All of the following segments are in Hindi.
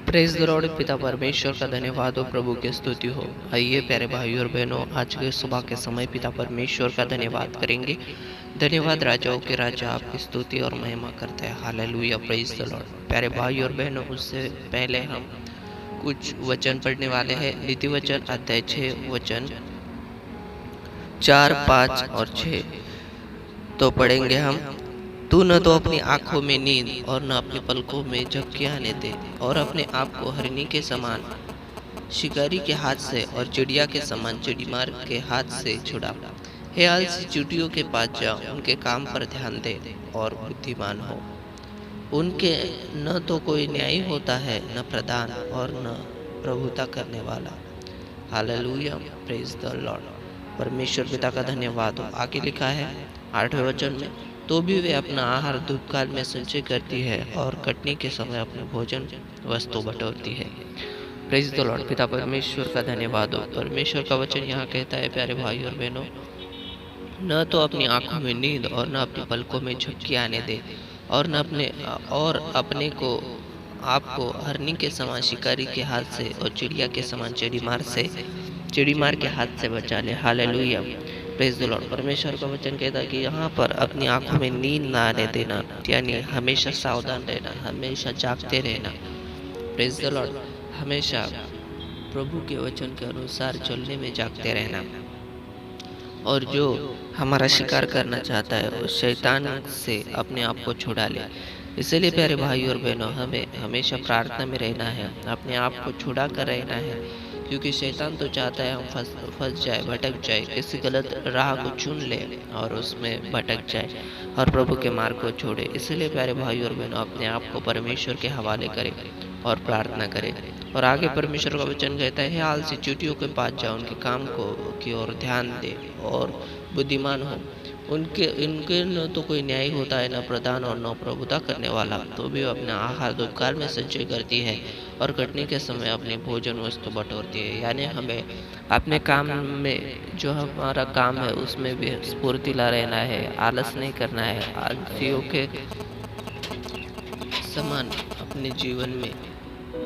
Praise the Lord. पिता परमेश्वर का धन्यवाद हो, प्रभु की स्तुति हो। आइए प्यारे भाइयों और बहनों, आज के सुबह के समय पिता परमेश्वर का धन्यवाद करेंगे। धन्यवाद राजाओं के राजा, आपकी स्तुति और महिमा करते हैं। Hallelujah, praise the Lord. प्यारे भाइयों और बहनों, उससे पहले हम कुछ वचन पढ़ने वाले हैं। नीति वचन अध्याय 6 वचन 4, 5 और 6 तो पढ़ेंगे हम। तू न तो अपनी आंखों में नींद और न अपनी पलकों में झपकी आने दे, और अपने आप को हरनी के समान शिकारी के हाथ से और चिड़िया के समान चिड़ीमार के हाथ से छुड़ा। हे आलसी, चींटियों के पास जा, उनके काम पर ध्यान दे और बुद्धिमान हो। उनके न तो कोई न्यायी होता है, न प्रधान और न प्रभुता करने वाला। Hallelujah, praise the Lord. परमेश्वर पिता का धन्यवाद हो। आगे लिखा है 8वें वचन में, तो भी वे अपना आहार धूपकाल में संचय करती है और कटनी के समय अपने भोजन वस्तु बटोरती है। Praise the Lord. पिता परमेश्वर का धन्यवाद हो। परमेश्वर का वचन यहाँ कहता है, प्यारे भाई और बहनों, न तो अपनी आंखों में नींद और न अपनी पलकों में झपकी आने दे, और न अपने को आपको हरनी के समान शिकारी के हाथ से और चिड़िया के समान चिड़ीमार के हाथ से बचा ले। Hallelujah, praise the Lord. परमेश्वर का वचन कहता है कि यहाँ पर अपनी आंखों में नींद ना आने देना, यानी हमेशा सावधान रहना, हमेशा जागते रहना। Praise the Lord. हमेशा प्रभु के वचन के अनुसार चलने में जागते रहना। और जो हमारा शिकार करना चाहता है उस शैतान से अपने आप को छुड़ा ले। इसलिए प्यारे भाई और बहनों, हमें हमेशा प्रार्थना में रहना है, अपने आप को छुड़ा कर रहना है, क्योंकि शैतान तो चाहता है हम फंस जाए, भटक जाए, किसी गलत राह को चुन ले और उसमें भटक जाए और प्रभु के मार्ग को छोड़े। इसलिए प्यारे भाई और बहनों, अपने आप को परमेश्वर के हवाले करें और प्रार्थना करें। और आगे परमेश्वर का वचन कहता है, आलसी, चींटियों के पास जाओ, उनके काम की ओर ध्यान दे और बुद्धिमान हो। इनके न तो कोई न्याय होता है, न प्रधान और न प्रभुता करने वाला। तो भी अपना आहार धूपकाल में संचय करती है और कटनी के समय अपने भोजन वस्तु बटोरती है। यानी हमें अपने काम में, जो हमारा काम है, उसमें भी स्फूर्तिला रहना है, आलस नहीं करना है। आलसियों के समान अपने जीवन में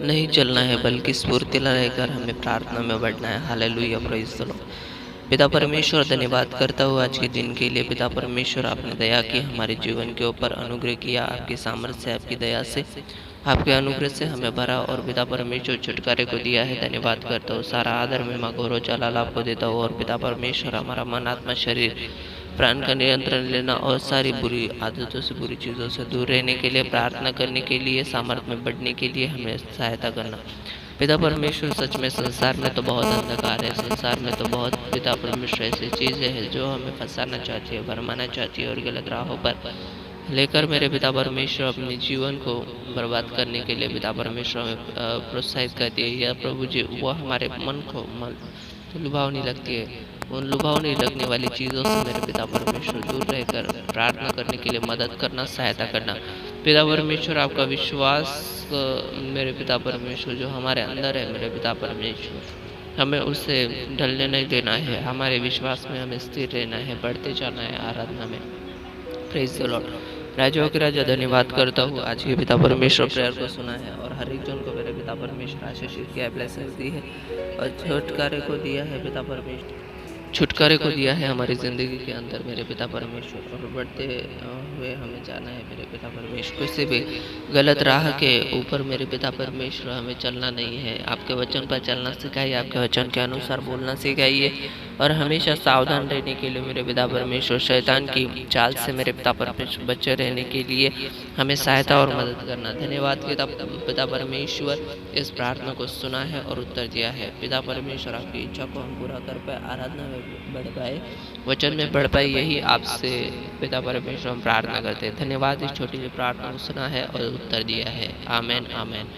नहीं चलना है, बल्कि स्फूर्तिला रहकर हमें प्रार्थना में बढ़ना है। Hallelujah, praise the Lord. पिता परमेश्वर, धन्यवाद करता हूँ आज के दिन के लिए। पिता परमेश्वर, आपने दया की हमारे जीवन के ऊपर, अनुग्रह किया, आपकी सामर्थ्य से, आपकी दया से, आपके अनुग्रह से हमें भरा और पिता परमेश्वर छुटकारे को दिया है। धन्यवाद करता हूँ। सारा आदर महिमा गौरव जलाल आपको देता हूँ। और पिता परमेश्वर, हमारा मन, आत्मा, शरीर, प्राण का नियंत्रण लेना और सारी बुरी आदतों से, बुरी चीज़ों से दूर रहने के लिए, प्रार्थना करने के लिए, सामर्थ्य में बढ़ने के लिए हमें सहायता करना। पिता परमेश्वर, सच में संसार में तो बहुत अंधकार है, संसार में तो बहुत पिता परमेश्वर ऐसी चीज़ें हैं जो हमें फंसाना चाहती है, भरमाना चाहती है और गलत राहों पर लेकर मेरे पिता परमेश्वर अपने जीवन को बर्बाद करने के लिए पिता परमेश्वर हमें प्रोत्साहित करती है। या प्रभु जी, वो हमारे मन को तो लुभावनी लगती है, उन लुभावनी लगने वाली चीज़ों से मेरे पिता परमेश्वर दूर रहकर प्रार्थना करने के लिए मदद करना, सहायता करना। पिता परमेश्वर, आपका विश्वास मेरे पिता परमेश्वर जो हमारे अंदर है, मेरे पिता परमेश्वर, हमें उससे ढलने नहीं देना है। हमारे विश्वास में हमें स्थिर रहना है, बढ़ते जाना है आराधना में। Praise the Lord. राजाओं के राजा, धन्यवाद करता हूँ आज के पिता परमेश्वर प्रेयर को सुना है और हर एक जन को मेरे पिता परमेश्वर आशीषित किया है, ब्लेसिंग्स दी है और छुटकारे को दिया है। पिता परमेश्वर छुटकारे को दिया है हमारी ज़िंदगी के अंदर मेरे पिता परमेश्वर, और बढ़ते हुए हमें जाना है मेरे पिता परमेश्वर। किसी भी गलत राह के ऊपर मेरे पिता परमेश्वर हमें चलना नहीं है। आपके वचन पर चलना सिखाइए, आपके वचन के अनुसार बोलना सिखाइए और हमेशा सावधान रहने के लिए मेरे पिता परमेश्वर, शैतान की चाल से मेरे पिता परमेश्वर बचे रहने के लिए हमें सहायता और मदद करना। धन्यवाद पिता परमेश्वर, इस प्रार्थना को सुना है और उत्तर दिया है। पिता परमेश्वर, आपकी इच्छा को हम पूरा कर पाए, आराधना में बढ़ पाए, वचन में बढ़ पाए, यही आपसे पिता परमेश्वर हम प्रार्थना करते हैं। धन्यवाद, इस छोटी सी प्रार्थना को सुना है और उत्तर दिया है। आमेन, आमेन।